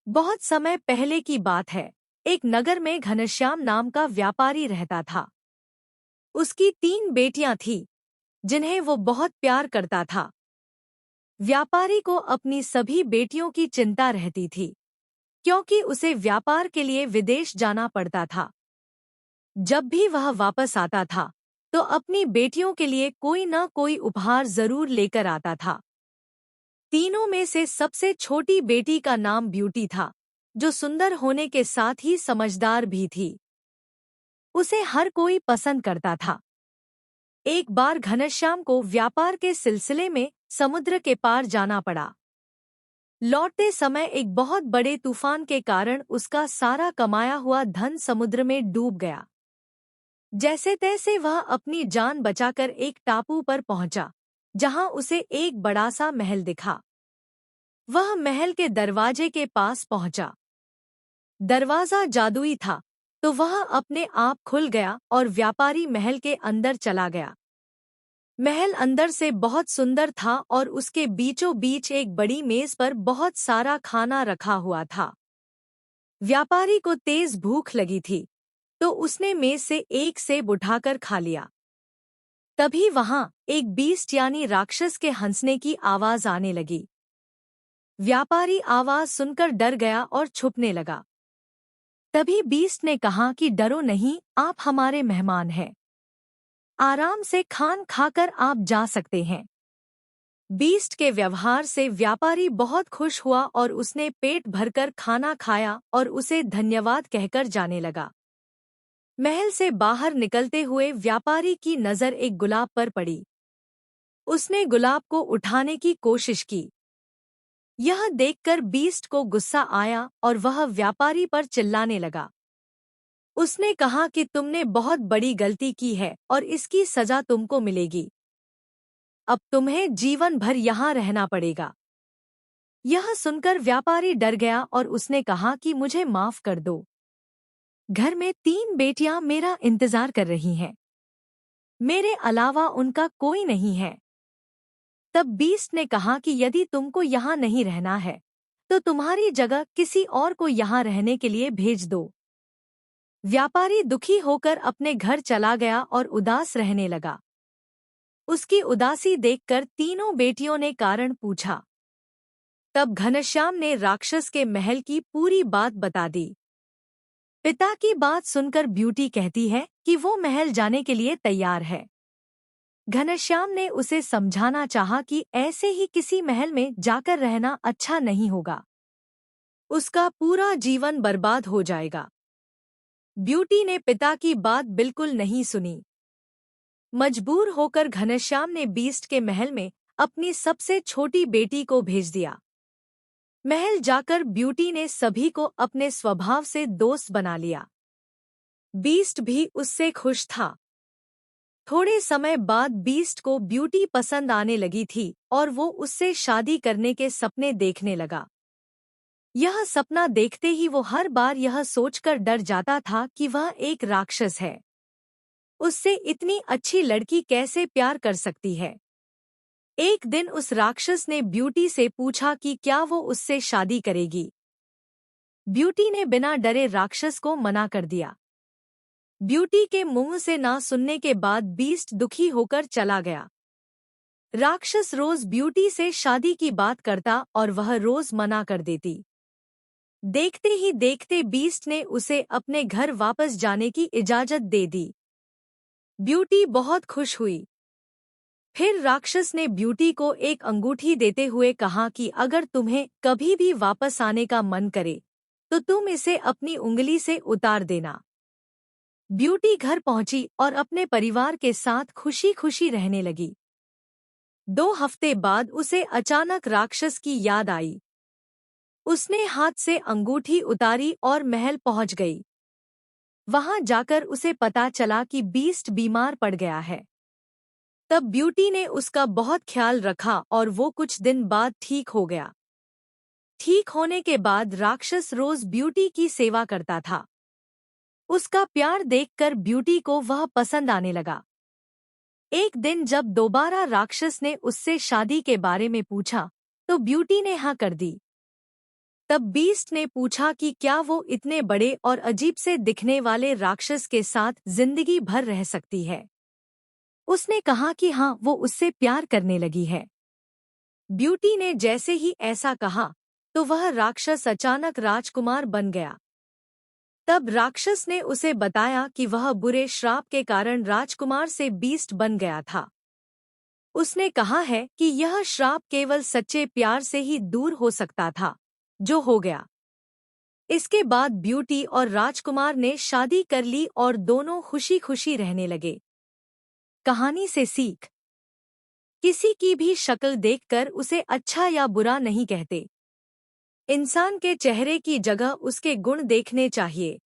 बहुत समय पहले की बात है। एक नगर में घनश्याम नाम का व्यापारी रहता था। उसकी 3 बेटियां थीं, जिन्हें वो बहुत प्यार करता था। व्यापारी को अपनी सभी बेटियों की चिंता रहती थी, क्योंकि उसे व्यापार के लिए विदेश जाना पड़ता था। जब भी वह वापस आता था, तो अपनी बेटियों के लिए कोई न कोई उपहार जरूर लेकर आता था। तीनों में से सबसे छोटी बेटी का नाम ब्यूटी था, जो सुंदर होने के साथ ही समझदार भी थी। उसे हर कोई पसंद करता था। एक बार घनश्याम को व्यापार के सिलसिले में समुद्र के पार जाना पड़ा। लौटते समय एक बहुत बड़े तूफान के कारण उसका सारा कमाया हुआ धन समुद्र में डूब गया। जैसे तैसे वह अपनी जान बचाकर एक टापू पर पहुंचा, जहां उसे एक बड़ा सा महल दिखा। वह महल के दरवाजे के पास पहुंचा। दरवाजा जादुई था, तो वह अपने आप खुल गया और व्यापारी महल के अंदर चला गया। महल अंदर से बहुत सुंदर था और उसके बीचों बीच एक बड़ी मेज पर बहुत सारा खाना रखा हुआ था। व्यापारी को तेज भूख लगी थी, तो उसने मेज से एक सेब उठाकर खा लिया। तभी वहां एक बीस्ट यानी राक्षस के हंसने की आवाज आने लगी। व्यापारी आवाज सुनकर डर गया और छुपने लगा। तभी बीस्ट ने कहा कि डरो नहीं, आप हमारे मेहमान हैं। आराम से खान खाकर आप जा सकते हैं। बीस्ट के व्यवहार से व्यापारी बहुत खुश हुआ और उसने पेट भरकर खाना खाया और उसे धन्यवाद कहकर जाने लगा। महल से बाहर निकलते हुए व्यापारी की नज़र एक गुलाब पर पड़ी। उसने गुलाब को उठाने की कोशिश की। यह देखकर बीस्ट को गुस्सा आया और वह व्यापारी पर चिल्लाने लगा। उसने कहा कि तुमने बहुत बड़ी गलती की है और इसकी सजा तुमको मिलेगी। अब तुम्हें जीवन भर यहाँ रहना पड़ेगा। यह सुनकर व्यापारी डर गया और उसने कहा कि मुझे माफ कर दो। घर में 3 बेटियां मेरा इंतजार कर रही हैं। मेरे अलावा उनका कोई नहीं है। तब बीस्ट ने कहा कि यदि तुमको यहाँ नहीं रहना है, तो तुम्हारी जगह किसी और को यहाँ रहने के लिए भेज दो। व्यापारी दुखी होकर अपने घर चला गया और उदास रहने लगा। उसकी उदासी देखकर तीनों बेटियों ने कारण पूछा। तब घनश्याम ने राक्षस के महल की पूरी बात बता दी। पिता की बात सुनकर ब्यूटी कहती है कि वो महल जाने के लिए तैयार है। घनश्याम ने उसे समझाना चाहा कि ऐसे ही किसी महल में जाकर रहना अच्छा नहीं होगा। उसका पूरा जीवन बर्बाद हो जाएगा। ब्यूटी ने पिता की बात बिल्कुल नहीं सुनी। मजबूर होकर घनश्याम ने बीस्ट के महल में अपनी सबसे छोटी बेटी को भेज दिया। महल जाकर ब्यूटी ने सभी को अपने स्वभाव से दोस्त बना लिया। बीस्ट भी उससे खुश था। थोड़े समय बाद बीस्ट को ब्यूटी पसंद आने लगी थी और वो उससे शादी करने के सपने देखने लगा। यह सपना देखते ही वो हर बार यह सोचकर डर जाता था कि वह एक राक्षस है। उससे इतनी अच्छी लड़की कैसे प्यार कर सकती है। एक दिन उस राक्षस ने ब्यूटी से पूछा कि क्या वो उससे शादी करेगी। ब्यूटी ने बिना डरे राक्षस को मना कर दिया। ब्यूटी के मुंह से ना सुनने के बाद बीस्ट दुखी होकर चला गया। राक्षस रोज ब्यूटी से शादी की बात करता और वह रोज मना कर देती। देखते ही देखते बीस्ट ने उसे अपने घर वापस जाने की इजाजत दे दी। ब्यूटी बहुत खुश हुई। फिर राक्षस ने ब्यूटी को एक अंगूठी देते हुए कहा कि अगर तुम्हें कभी भी वापस आने का मन करे, तो तुम इसे अपनी उंगली से उतार देना। ब्यूटी घर पहुंची और अपने परिवार के साथ खुशी खुशी रहने लगी। 2 हफ्ते बाद उसे अचानक राक्षस की याद आई। उसने हाथ से अंगूठी उतारी और महल पहुंच गई। वहां जाकर उसे पता चला कि बीस्ट बीमार पड़ गया है। तब ब्यूटी ने उसका बहुत ख्याल रखा और वो कुछ दिन बाद ठीक हो गया। ठीक होने के बाद राक्षस रोज ब्यूटी की सेवा करता था। उसका प्यार देखकर ब्यूटी को वह पसंद आने लगा। एक दिन जब दोबारा राक्षस ने उससे शादी के बारे में पूछा, तो ब्यूटी ने हाँ कर दी। तब बीस्ट ने पूछा कि क्या वो इतने बड़े और अजीब से दिखने वाले राक्षस के साथ जिंदगी भर रह सकती है। उसने कहा कि हाँ, वो उससे प्यार करने लगी है। ब्यूटी ने जैसे ही ऐसा कहा तो वह राक्षस अचानक राजकुमार बन गया। तब राक्षस ने उसे बताया कि वह बुरे श्राप के कारण राजकुमार से बीस्ट बन गया था। उसने कहा है कि यह श्राप केवल सच्चे प्यार से ही दूर हो सकता था, जो हो गया। इसके बाद ब्यूटी और राजकुमार ने शादी कर ली और दोनों खुशी खुशी रहने लगे। कहानी से सीख। किसी की भी शक्ल देखकर उसे अच्छा या बुरा नहीं कहते। इंसान के चेहरे की जगह उसके गुण देखने चाहिए।